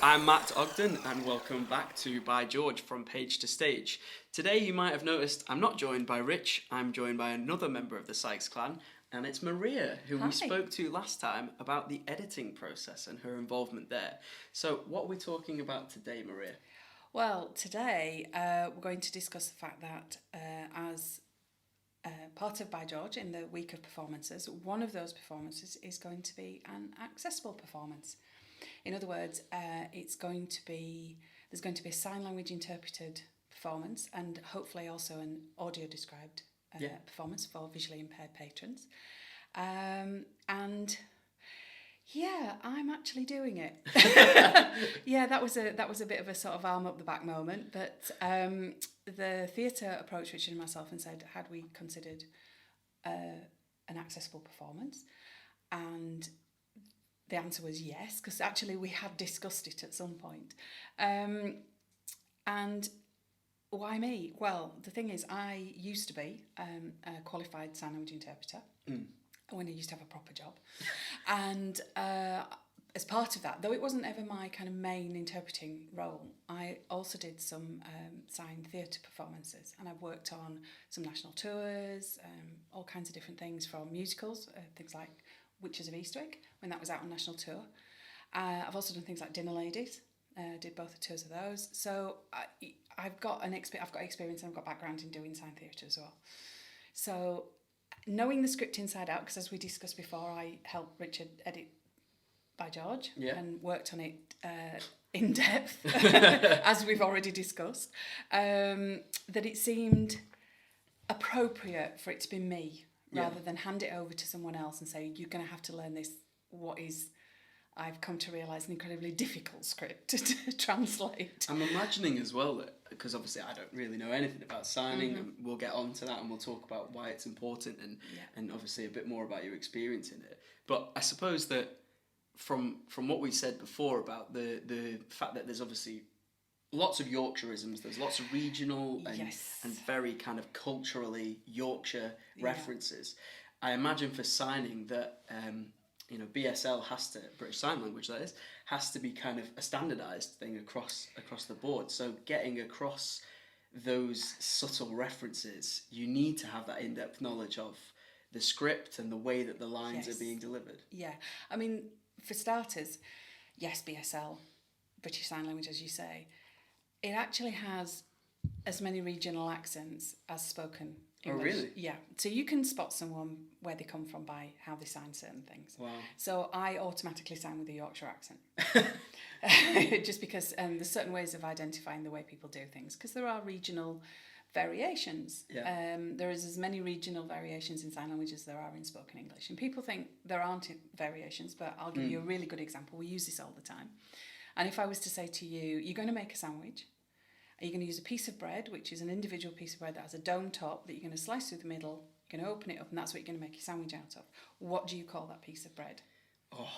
I'm Matt Ogden, and welcome back to By George from Page to Stage. Today, you might have noticed I'm not joined by Rich, I'm joined by another member of the Sykes clan, and it's Maria, who Hi. we spoke to last time about the editing process and her involvement there. So, what are we talking about today, Maria? Well, today we're going to discuss the fact that as part of By George in the week of performances, one of those performances is going to be an accessible performance. In other words, there's going to be a sign language interpreted performance and hopefully also an audio described performance for visually impaired patrons. And yeah, I'm actually doing it. Yeah, that was a bit of a sort of arm up the back moment. But the theatre approached Richard and myself and said, had we considered an accessible performance? And the answer was yes, because actually we had discussed it at some point. And why me? Well, the thing is, I used to be a qualified sign language interpreter when I used to have a proper job. And as part of that, though it wasn't ever my kind of main interpreting role, I also did some sign theatre performances. And I've worked on some national tours, all kinds of different things, from musicals, things like Witches of Eastwick, when that was out on national tour. I've also done things like Dinner Ladies, did both the tours of those. So I've got experience and I've got background in doing sign theatre as well. So knowing the script inside out, because as we discussed before, I helped Richard edit By George and worked on it in depth, as we've already discussed, that it seemed appropriate for it to be me, rather than hand it over to someone else and say, you're going to have to learn this, what is, I've come to realise, an incredibly difficult script to translate. I'm imagining as well that, because obviously I don't really know anything about signing, and we'll get on to that and we'll talk about why it's important and obviously a bit more about your experience in it. But I suppose that from what we said before about the fact that there's obviously lots of Yorkshireisms, there's lots of regional and very kind of culturally Yorkshire references. I imagine for signing that BSL has to, British Sign Language that is, has to be kind of a standardised thing across the board. So getting across those subtle references, you need to have that in-depth knowledge of the script and the way that the lines are being delivered. Yeah, I mean, for starters, yes, BSL, British Sign Language, as you say, it actually has as many regional accents as spoken English. Oh, really? Yeah. So you can spot someone where they come from by how they sign certain things. Wow. So I automatically sign with a Yorkshire accent. Just because there's certain ways of identifying the way people do things, because there are regional variations. Yeah. There is as many regional variations in sign language as there are in spoken English. And people think there aren't variations, but I'll give you a really good example. We use this all the time. And if I was to say to you, you're going to make a sandwich, and you're going to use a piece of bread, which is an individual piece of bread that has a dome top that you're going to slice through the middle, you're going to open it up, and that's what you're going to make your sandwich out of. What do you call that piece of bread? Oh,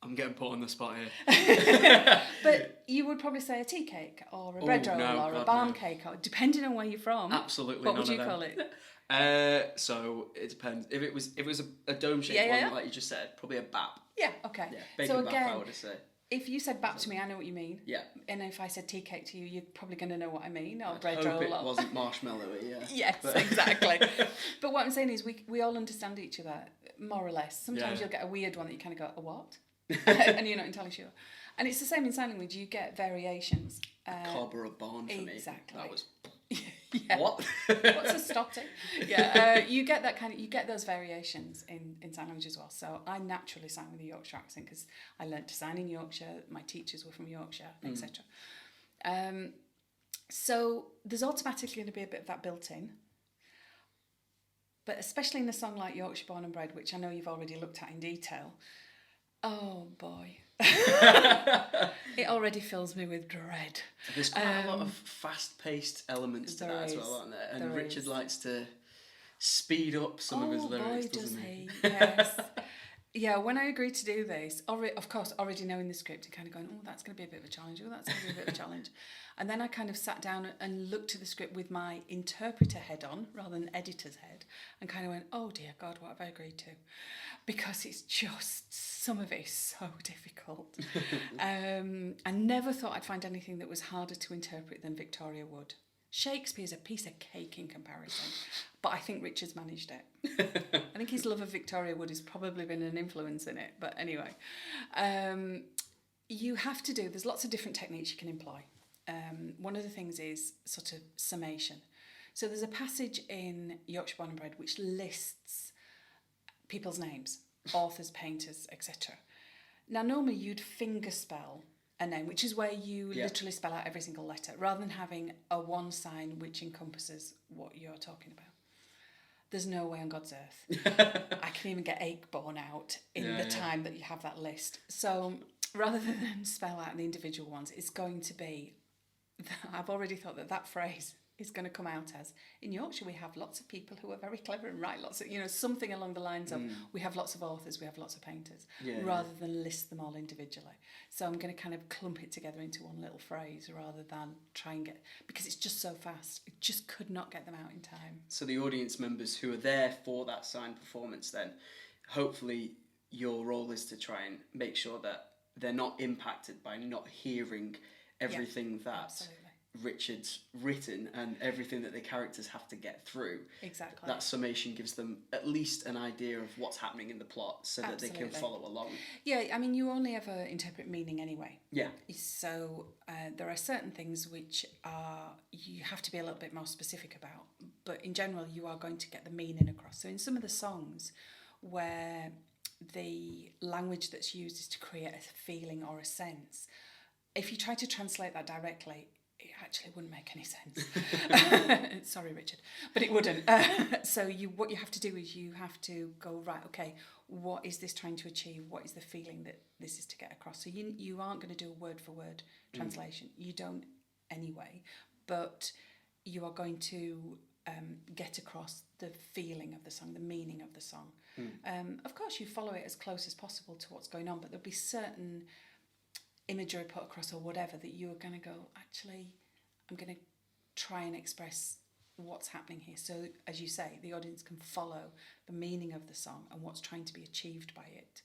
I'm getting put on the spot here. But you would probably say a tea cake, or a bread roll, or a barn cake, or depending on where you're from. Absolutely. What would you call it? So it depends. If it was a dome shaped one, like you just said, probably a bap. Yeah. Okay. Yeah, bacon bap, I would say. If you said bap to me, I know what you mean. Yeah. And if I said tea cake to you, you're probably going to know what I mean. Or I'd bread hope roll. It wasn't marshmallowy, yeah. Yes, exactly. But what I'm saying is we all understand each other, more or less. Sometimes you'll get a weird one that you kind of go, a what? And you're not entirely sure. And it's the same in sign language. You get variations. A cob or a barn for me. Exactly. That was... Yeah. What? What's a stotting? Yeah, you get those variations in sign language as well. So I naturally sign with a Yorkshire accent because I learnt to sign in Yorkshire. My teachers were from Yorkshire, etc. So there's automatically going to be a bit of that built in. But especially in a song like Yorkshire Born and Bred, which I know you've already looked at in detail. Oh boy. It already fills me with dread. There's quite a lot of fast-paced elements to that as well, aren't there? And Richard likes to speed up some of his lyrics, doesn't he? Yes. Yeah, when I agreed to do this, of course, already knowing the script and kind of going, oh, that's going to be a bit of a challenge. Oh, that's going to be a bit of a challenge. And then I kind of sat down and looked at the script with my interpreter head on rather than editor's head and kind of went, oh dear God, what have I agreed to? Because it's just, some of it is so difficult. I never thought I'd find anything that was harder to interpret than Victoria Wood. Shakespeare's a piece of cake in comparison, but I think Richard's managed it. I think his love of Victoria Wood has probably been an influence in it, but anyway. You have to there's lots of different techniques you can employ. One of the things is sort of summation. So there's a passage in Yorkshire Born and Bred which lists people's names, authors, painters, etc. Now normally you'd fingerspell a name, which is where you literally spell out every single letter, rather than having a one sign which encompasses what you're talking about. There's no way on God's earth I can even get Acheborn out in the time that you have that list. So rather than spell out the individual ones, it's going to be, I've already thought that phrase is going to come out as, in Yorkshire we have lots of people who are very clever and write lots of, something along the lines of, we have lots of authors, we have lots of painters, rather than list them all individually. So I'm going to kind of clump it together into one little phrase rather than try and because it's just so fast, it just could not get them out in time. So the audience members who are there for that signed performance then, hopefully your role is to try and make sure that they're not impacted by not hearing everything that absolutely. Richard's written and everything that the characters have to get through. Exactly. That summation gives them at least an idea of what's happening in the plot so that they can follow along. Yeah, I mean, you only ever interpret meaning anyway. Yeah. So there are certain things which you have to be a little bit more specific about, but in general you are going to get the meaning across. So in some of the songs where the language that's used is to create a feeling or a sense, if you try to translate that directly, it actually wouldn't make any sense. Sorry, Richard, but it wouldn't. So what you have to do is you have to go, right, okay, what is this trying to achieve? What is the feeling that this is to get across? So you aren't going to do a word-for-word translation. You don't anyway, but you are going to get across the feeling of the song, the meaning of the song. Of course, you follow it as close as possible to what's going on, but there'll be certain imagery put across or whatever that you're going to go, actually, I'm going to try and express what's happening here. So, as you say, the audience can follow the meaning of the song and what's trying to be achieved by it,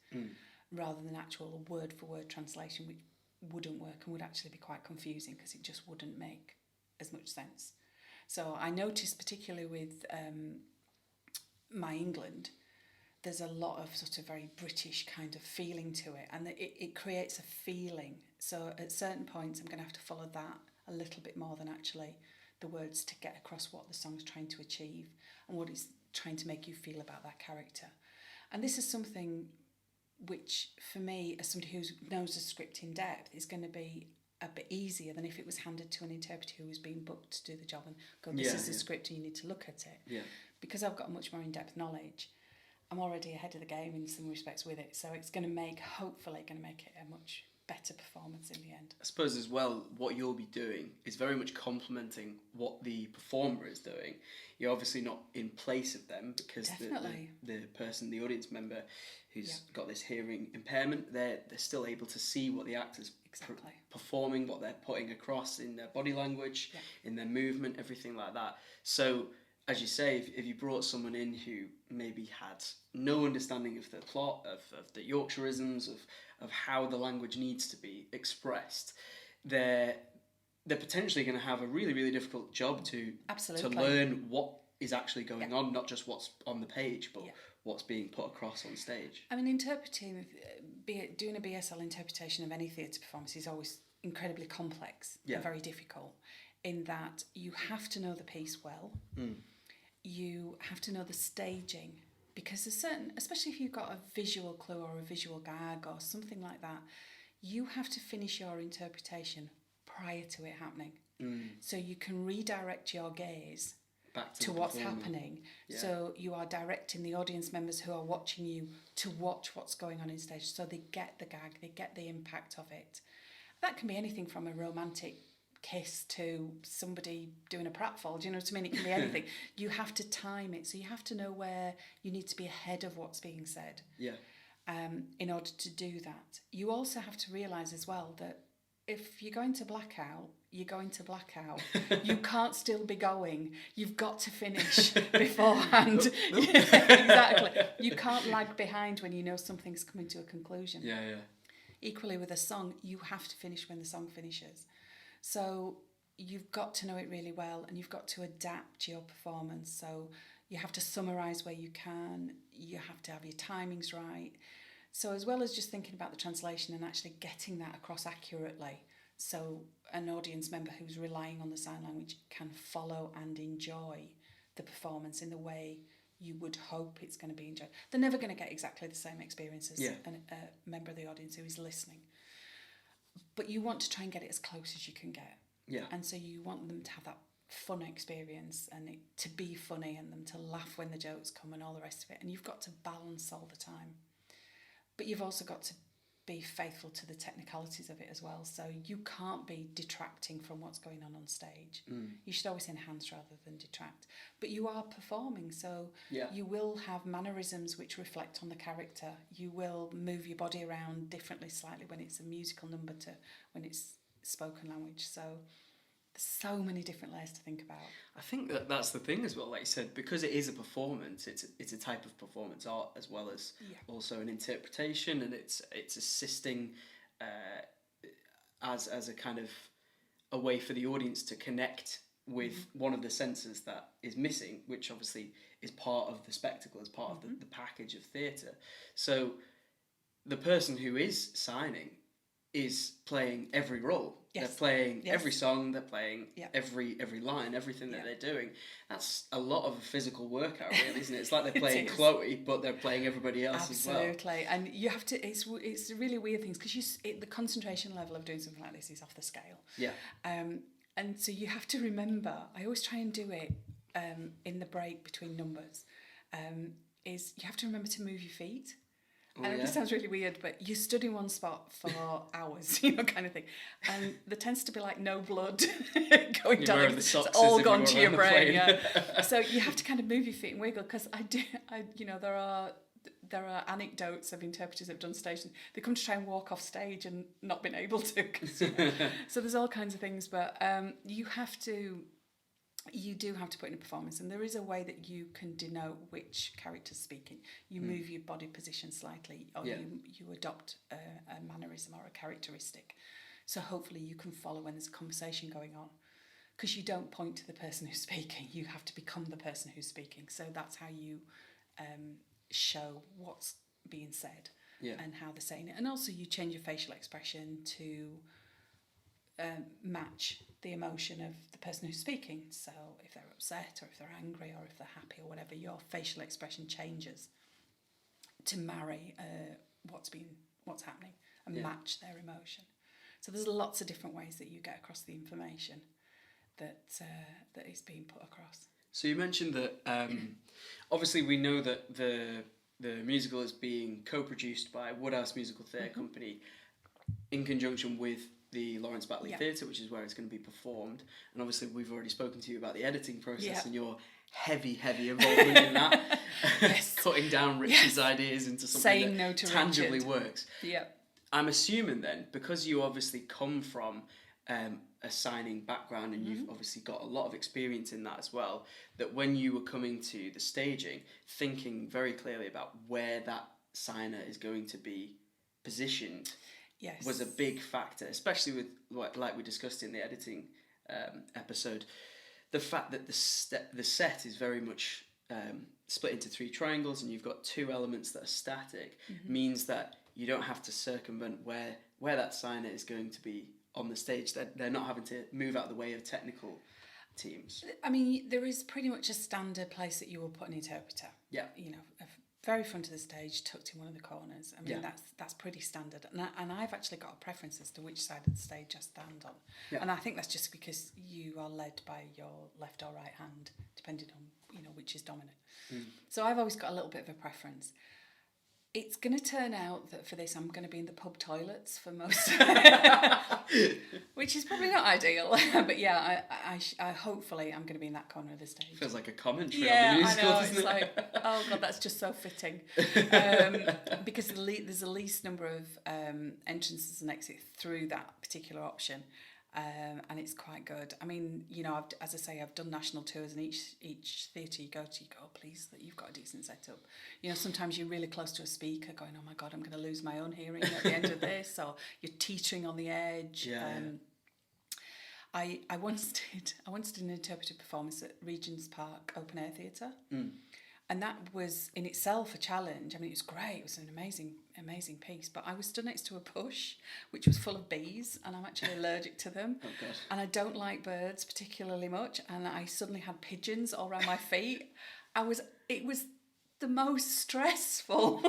rather than actual word-for-word translation, which wouldn't work and would actually be quite confusing because it just wouldn't make as much sense. So I noticed particularly with My England, there's a lot of sort of very British kind of feeling to it, and it creates a feeling. So at certain points I'm going to have to follow that a little bit more than actually the words to get across what the song's trying to achieve and what it's trying to make you feel about that character. And this is something which, for me, as somebody who knows the script in depth, is going to be a bit easier than if it was handed to an interpreter who was being booked to do the job and go, this is the script and you need to look at it. Yeah. Because I've got a much more in-depth knowledge, I'm already ahead of the game in some respects with it. So it's hopefully going to make it a much better performance in the end. I suppose as well, what you'll be doing is very much complementing what the performer is doing. You're obviously not in place of them because the person, the audience member who's got this hearing impairment, they're still able to see what the actor's performing, what they're putting across in their body language, in their movement, everything like that. So, as you say, if you brought someone in who maybe had no understanding of the plot, of the Yorkshireisms, of how the language needs to be expressed, they're potentially going to have a really, really difficult job to learn what is actually going on, not just what's on the page, but what's being put across on stage. I mean, doing a BSL interpretation of any theatre performance is always incredibly complex and very difficult, in that you have to know the piece well. You have to know the staging, because there's certain, especially if you've got a visual clue or a visual gag or something like that, you have to finish your interpretation prior to it happening. So you can redirect your gaze back to what's happening. So you are directing the audience members who are watching you to watch what's going on in stage, so they get the gag, they get the impact of it. That can be anything from a romantic kiss to somebody doing a pratfall, do you know what I mean? It can be anything. You have to time it, so you have to know where you need to be ahead of what's being said. in order to do that. You also have to realise as well that if you're going to blackout, you're going to blackout. You can't still be going. You've got to finish beforehand. Exactly. You can't lag behind when you know something's coming to a conclusion. Yeah. Equally with a song, you have to finish when the song finishes. So you've got to know it really well, and you've got to adapt your performance. So you have to summarise where you can. You have to have your timings right. So as well as just thinking about the translation and actually getting that across accurately, so an audience member who's relying on the sign language can follow and enjoy the performance in the way you would hope it's going to be enjoyed. They're never going to get exactly the same experience as a member of the audience who is listening. But you want to try and get it as close as you can get. Yeah. And so you want them to have that fun experience and it to be funny and them to laugh when the jokes come and all the rest of it. And you've got to balance all the time. But you've also got to be faithful to the technicalities of it as well. So you can't be detracting from what's going on stage. You should always enhance rather than detract. But you are performing, so you will have mannerisms which reflect on the character. You will move your body around differently slightly when it's a musical number to when it's spoken language. So there's so many different layers to think about. I think that's the thing as well, like you said, because it is a performance, it's a type of performance art as well as also an interpretation, and it's assisting as a kind of a way for the audience to connect with one of the senses that is missing, which obviously is part of the spectacle, is part of the package of theatre. So the person who is signing is playing every role. They're playing every song, they're playing every line, everything that they're doing. That's a lot of a physical workout, really, isn't it? It's like they're playing Chloe, but they're playing everybody else as well. Absolutely. And you have to, it's really weird things, because the concentration level of doing something like this is off the scale. Yeah. And so you have to remember, I always try and do it in the break between numbers, is you have to remember to move your feet. And it sounds really weird, but you stood in one spot for hours, kind of thing. And there tends to be like no blood going down. It's all gone to your brain. So you have to kind of move your feet and wiggle, because there are anecdotes of interpreters that have done stage. They come to try and walk off stage and not been able to. So there's all kinds of things, but you do have to put in a performance, and there is a way that you can denote which character's speaking. You move your body position slightly, or you adopt a mannerism or a characteristic. So hopefully you can follow when there's a conversation going on, because you don't point to the person who's speaking. You have to become the person who's speaking. So that's how you show what's being said and how they're saying it. And also you change your facial expression to match the emotion of the person who's speaking. So if they're upset or if they're angry or if they're happy or whatever, your facial expression changes to marry what's happening and match their emotion. So there's lots of different ways that you get across the information that is being put across. So you mentioned that obviously we know that the musical is being co-produced by Woodhouse Musical Theatre Company in conjunction with the Lawrence Batley Theatre, which is where it's going to be performed. And obviously we've already spoken to you about the editing process and your heavy involvement in that. Cutting down Richard's ideas into something that tangibly works. Yeah. I'm assuming then, because you obviously come from a signing background and you've obviously got a lot of experience in that as well, that when you were coming to the staging, thinking very clearly about where that signer is going to be positioned was a big factor, especially with like we discussed in the editing episode, the fact that the set is very much split into 3 triangles and you've got 2 elements that are static, means that you don't have to circumvent where that signer is going to be on the stage. They're not having to move out of the way of technical teams. I mean, there is pretty much a standard place that you will put an interpreter. Yeah. Very front of the stage, tucked in one of the corners. I mean, that's pretty standard. And I've actually got a preference as to which side of the stage I stand on. Yeah. And I think that's just because you are led by your left or right hand, depending on, which is dominant. So I've always got a little bit of a preference. It's going to turn out that for this I'm going to be in the pub toilets for most, which is probably not ideal. But yeah, I hopefully I'm going to be in that corner of the stage. Feels like a commentary on the musical, I know. doesn't It's it? like, oh god, that's just so fitting. Because there's the least number of entrances and exits through that particular option. And it's quite good. I mean, you know, as I say, I've done national tours, and each theatre you go to, you go, oh, please, that you've got a decent setup. You know, sometimes you're really close to a speaker going, oh my God, I'm going to lose my own hearing at the end of this, or you're teetering on the edge. I once did an interpretive performance at Regent's Park Open Air Theatre. And that was in itself a challenge. I mean, it was great. It was an amazing piece. But I was stood next to a bush, which was full of bees, and I'm actually allergic to them. Oh, God. And I don't like birds particularly much. And I suddenly had pigeons all around my feet. It was the most stressful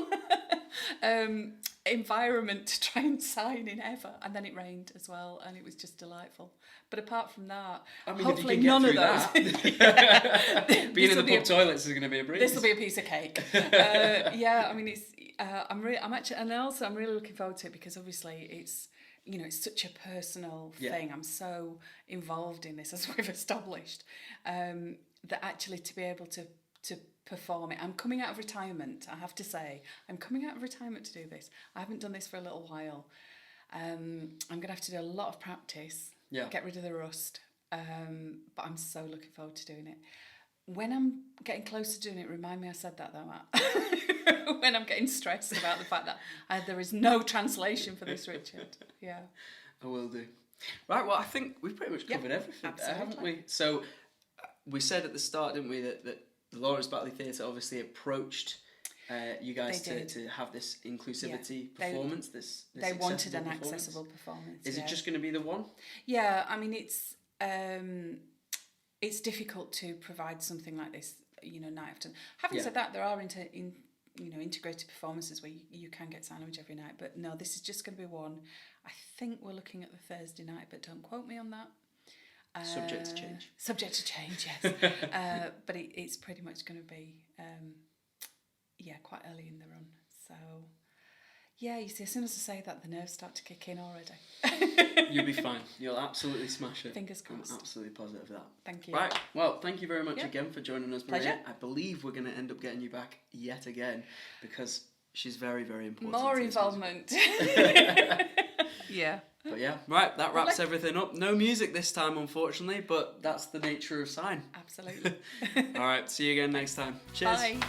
environment to try and sign in ever. And then it rained as well, and it was just delightful. But apart from that, I mean, hopefully none of those. Being in the pub toilets is going to be a breeze. This will be a piece of cake. I mean, it's. I'm really looking forward to it, because obviously it's, you know, it's such a personal thing. I'm so involved in this, as we've established, that actually to be able to perform it. I'm coming out of retirement, I have to say. I'm coming out of retirement to do this. I haven't done this for a little while. I'm going to have to do a lot of practice, get rid of the rust, but I'm so looking forward to doing it. When I'm getting close to doing it, remind me I said that though, Matt. When I'm getting stressed about the fact that there is no translation for this, Richard. Yeah. I will do. Right, well, I think we've pretty much covered everything there, haven't we? So we said at the start, didn't we, that the Lawrence Batley Theatre obviously approached you guys to have this inclusivity performance. They wanted an accessible performance. Is it just going to be the one? Yeah, I mean, it's difficult to provide something like this, you know, night after. Having said that, there are integrated performances where you can get sign language every night, but no, this is just going to be one. I think we're looking at the Thursday night, but don't quote me on that. Subject to change. Subject to change, yes. But it's pretty much going to be, quite early in the run. So, yeah, you see, as soon as I say that, the nerves start to kick in already. You'll be fine. You'll absolutely smash it. Fingers crossed. I'm absolutely positive of that. Thank you. Right, well, thank you very much again for joining us, Maria. Pleasure. I believe we're going to end up getting you back yet again, because she's very, very important. More involvement. Yeah. But yeah, right, that wraps everything up. No music this time, unfortunately, but that's the nature of sign. Absolutely. All right, see you again next time. Cheers. Bye.